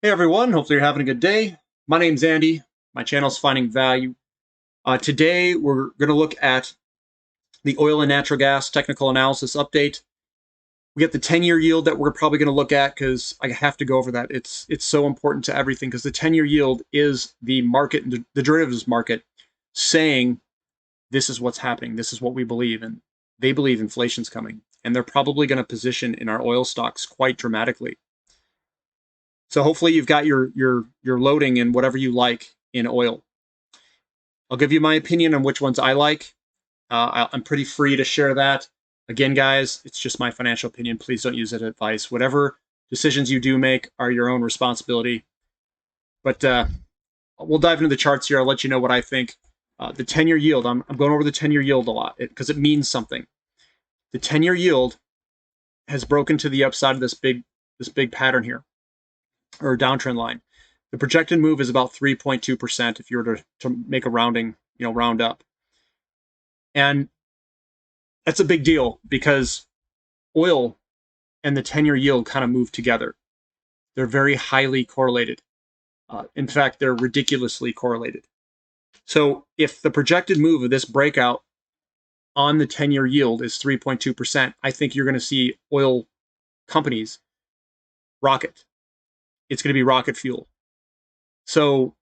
Hey everyone, hopefully you're having a good day. My name's Andy. My channel's Finding Value. Today we're going to look at the oil and natural gas technical analysis update. We get the 10-year yield that we're probably going to look at because I have to go over that. It's so important to everything because the 10-year yield is the market, the derivatives market, saying this is what's happening. This is what we believe, and they believe inflation's coming, and they're probably going to position in our oil stocks quite dramatically. So hopefully you've got your loading in whatever you like in oil. I'll give you my opinion on which ones I like. I'm pretty free to share that. Again, guys, it's just my financial opinion. Please don't use it as advice. Whatever decisions you do make are your own responsibility. But we'll dive into the charts here. I'll let you know what I think. The 10-year yield, I'm going over the 10-year yield a lot because it means something. The 10-year yield has broken to the upside of this big pattern here, or downtrend line. The projected move is about 3.2% if you were to make a rounding, round up. And that's a big deal because oil and the 10-year yield kind of move together. They're very highly correlated. In fact, they're ridiculously correlated. So if the projected move of this breakout on the 10-year yield is 3.2%, I think you're going to see oil companies rocket. It's going to be rocket fuel. So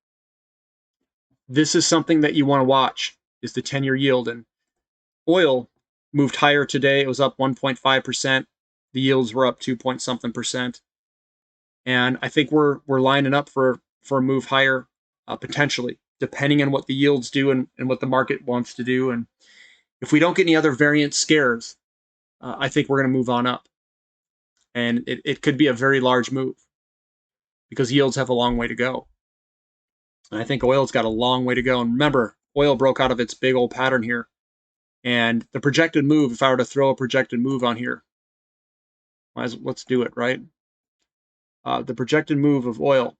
this is something that you want to watch, is the 10-year yield. And oil moved higher today. It was up 1.5%. The yields were up 2 point something percent. And I think we're lining up for a move higher, potentially, depending on what the yields do and what the market wants to do. And if we don't get any other variant scares, I think we're going to move on up. And it could be a very large move because yields have a long way to go. And I think oil's got a long way to go. And remember, oil broke out of its big old pattern here. And the projected move, if I were to throw a projected move on here, let's do it, right? The projected move of oil.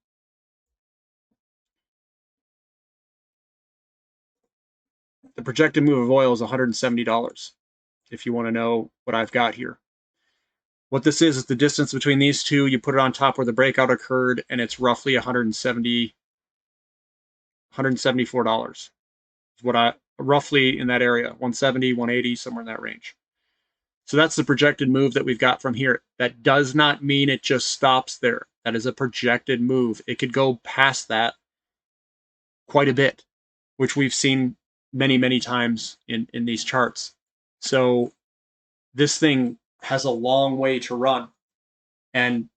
The projected move of oil is $170, if you want to know what I've got here. What this is the distance between these two. You put it on top where the breakout occurred, and it's roughly $174. Is what I roughly in that area, 170, 180, somewhere in that range. So that's the projected move that we've got from here. That does not mean it just stops there. That is a projected move. It could go past that quite a bit, which we've seen many, many times in these charts. So this thing has a long way to run. And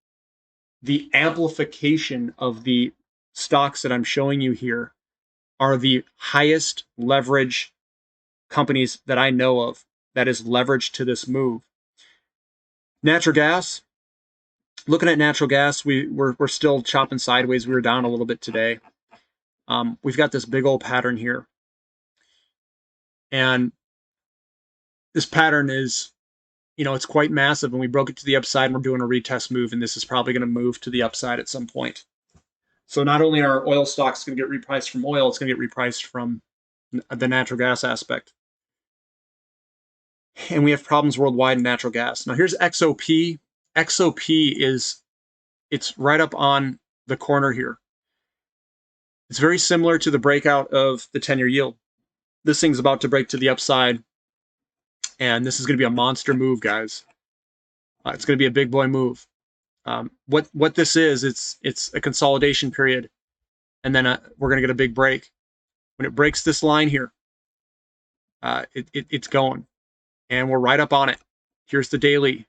the amplification of the stocks that I'm showing you here are the highest leverage companies that I know of that is leveraged to this move. Natural gas. Looking at natural gas, we're still chopping sideways. We were down a little bit today. We've got this big old pattern here. And this pattern is, it's quite massive, and we broke it to the upside, and we're doing a retest move, and this is probably going to move to the upside at some point. So not only are oil stocks going to get repriced from oil, it's going to get repriced from the natural gas aspect. And we have problems worldwide in natural gas. Now here's XOP. XOP it's right up on the corner here. It's very similar to the breakout of the 10-year yield. This thing's about to break to the upside, and this is going to be a monster move, guys. It's going to be a big boy move. What this is, it's a consolidation period, and then we're going to get a big break. When it breaks this line here, it's going, and we're right up on it. Here's the daily.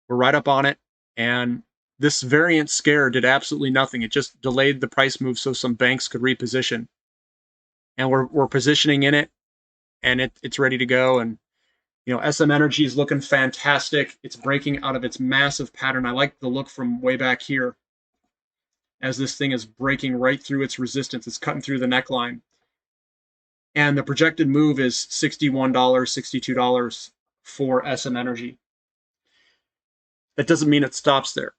We're right up on it, and this variant scare did absolutely nothing. It just delayed the price move so some banks could reposition, and we're positioning in it, and it's ready to go. And SM Energy is looking fantastic. It's breaking out of its massive pattern. I like the look from way back here as this thing is breaking right through its resistance. It's cutting through the neckline. And the projected move is $61, $62 for SM Energy. That doesn't mean it stops there.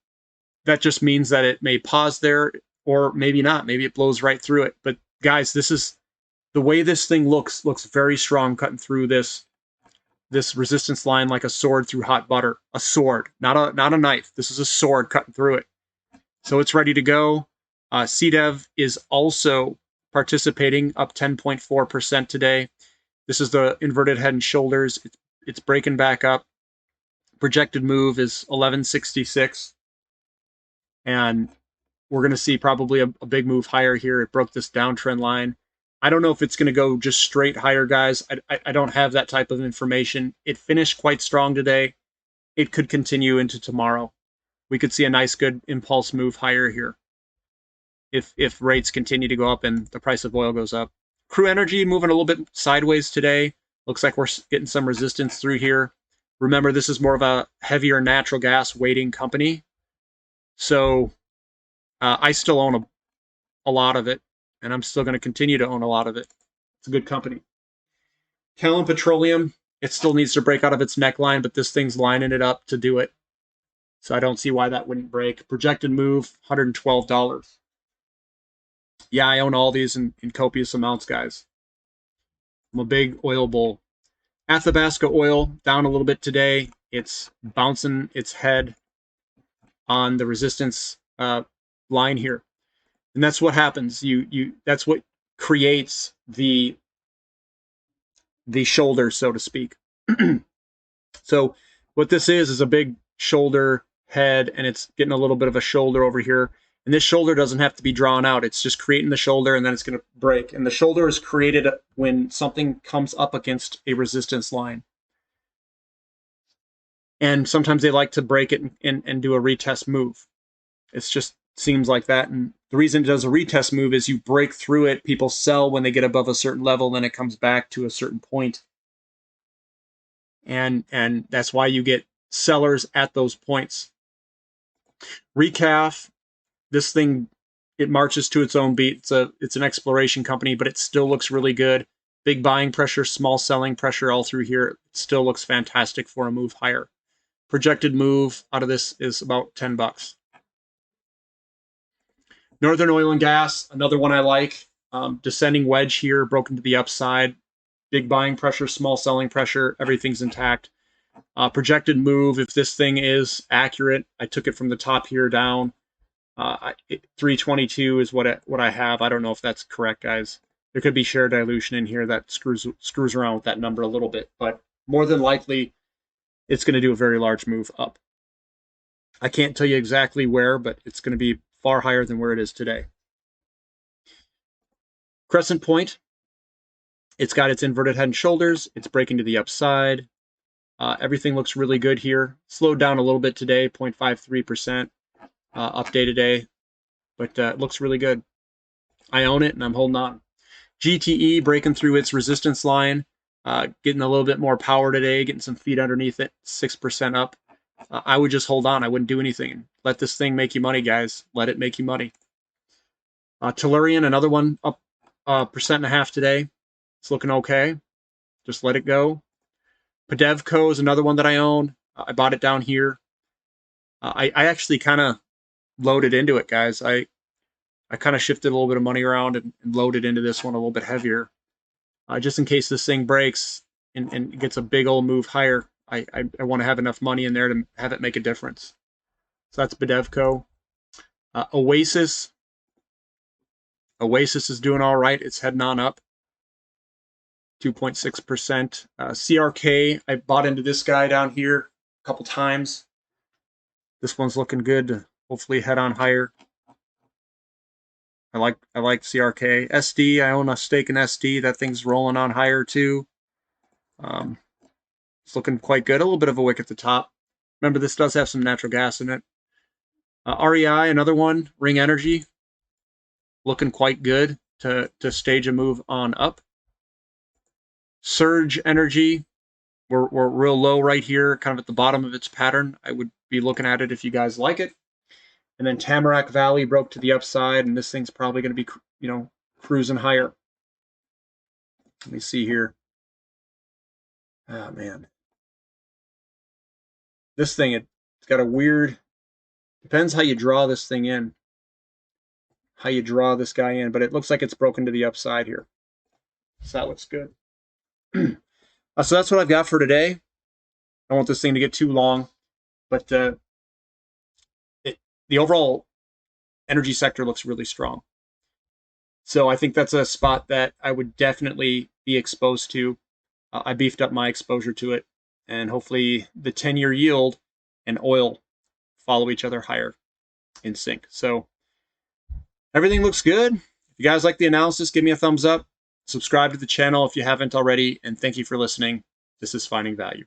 That just means that it may pause there, or maybe not. Maybe it blows right through it. But guys, this is the way this thing looks very strong, cutting through this resistance line like a sword through hot butter. A sword, not a knife. This is a sword cutting through it. So it's ready to go. CDEV is also participating, up 10.4% today. This is the inverted head and shoulders. It's breaking back up. Projected move is 1166. And we're going to see probably a big move higher here. It broke this downtrend line. I don't know if it's going to go just straight higher, guys. I don't have that type of information. It finished quite strong today. It could continue into tomorrow. We could see a nice, good impulse move higher here if rates continue to go up and the price of oil goes up. Crew Energy moving a little bit sideways today. Looks like we're getting some resistance through here. Remember, this is more of a heavier natural gas weighting company. So I still own a lot of it, and I'm still going to continue to own a lot of it. It's a good company. Callon Petroleum, it still needs to break out of its neckline, but this thing's lining it up to do it. So I don't see why that wouldn't break. Projected move, $112. Yeah, I own all these in copious amounts, guys. I'm a big oil bull. Athabasca Oil, down a little bit today. It's bouncing its head on the resistance line here. And that's what happens. That's what creates the shoulder, so to speak. So what this is a big shoulder head, and it's getting a little bit of a shoulder over here. And this shoulder doesn't have to be drawn out. It's just creating the shoulder, and then it's going to break. And the shoulder is created when something comes up against a resistance line. And sometimes they like to break it and do a retest move. It just seems like that. And the reason it does a retest move is you break through it. People sell when they get above a certain level, then it comes back to a certain point. And that's why you get sellers at those points. Recaf, this thing, it marches to its own beat. It's an exploration company, but it still looks really good. Big buying pressure, small selling pressure all through here. It still looks fantastic for a move higher. Projected move out of this is about $10. Northern Oil and Gas, another one I like. Descending wedge here, broken to the upside. Big buying pressure, small selling pressure. Everything's intact. Projected move, if this thing is accurate, I took it from the top here down. 322 is what I have. I don't know if that's correct, guys. There could be share dilution in here that screws around with that number a little bit, but more than likely, it's going to do a very large move up. I can't tell you exactly where, but it's going to be far higher than where it is today. Crescent Point, it's got its inverted head and shoulders. It's breaking to the upside. Everything looks really good here. Slowed down a little bit today, 0.53% up day to day, but it looks really good. I own it and I'm holding on. GTE breaking through its resistance line, getting a little bit more power today, getting some feet underneath it, 6% up. I would just hold on. I wouldn't do anything. Let this thing make you money, guys. Let it make you money. Tellurian, another one up 1.5% today. It's looking okay. Just let it go. Pedevco is another one that I own. I bought it down here. I actually kind of loaded into it, guys. I kind of shifted a little bit of money around and loaded into this one a little bit heavier. Just in case this thing breaks and gets a big old move higher, I want to have enough money in there to have it make a difference. So that's Bedevco. Oasis. Oasis is doing all right. It's heading on up. 2.6%. CRK, I bought into this guy down here a couple times. This one's looking good to hopefully head on higher. I like CRK. SD, I own a stake in SD. That thing's rolling on higher too. It's looking quite good. A little bit of a wick at the top. Remember, this does have some natural gas in it. REI, another one. Ring Energy, looking quite good to stage a move on up. Surge Energy, we're real low right here, kind of at the bottom of its pattern. I would be looking at it if you guys like it. And then Tamarack Valley broke to the upside, and this thing's probably going to be, cruising higher. Let me see here. Oh, man. This thing, it's got a weird, depends how you draw this thing in, how you draw this guy in, but it looks like it's broken to the upside here. So that looks good. So that's what I've got for today. I don't want this thing to get too long, but the overall energy sector looks really strong. So I think that's a spot that I would definitely be exposed to. I beefed up my exposure to it, and hopefully the 10-year yield and oil follow each other higher in sync. So everything looks good. If you guys like the analysis, give me a thumbs up. Subscribe to the channel if you haven't already, and thank you for listening. This is Finding Value.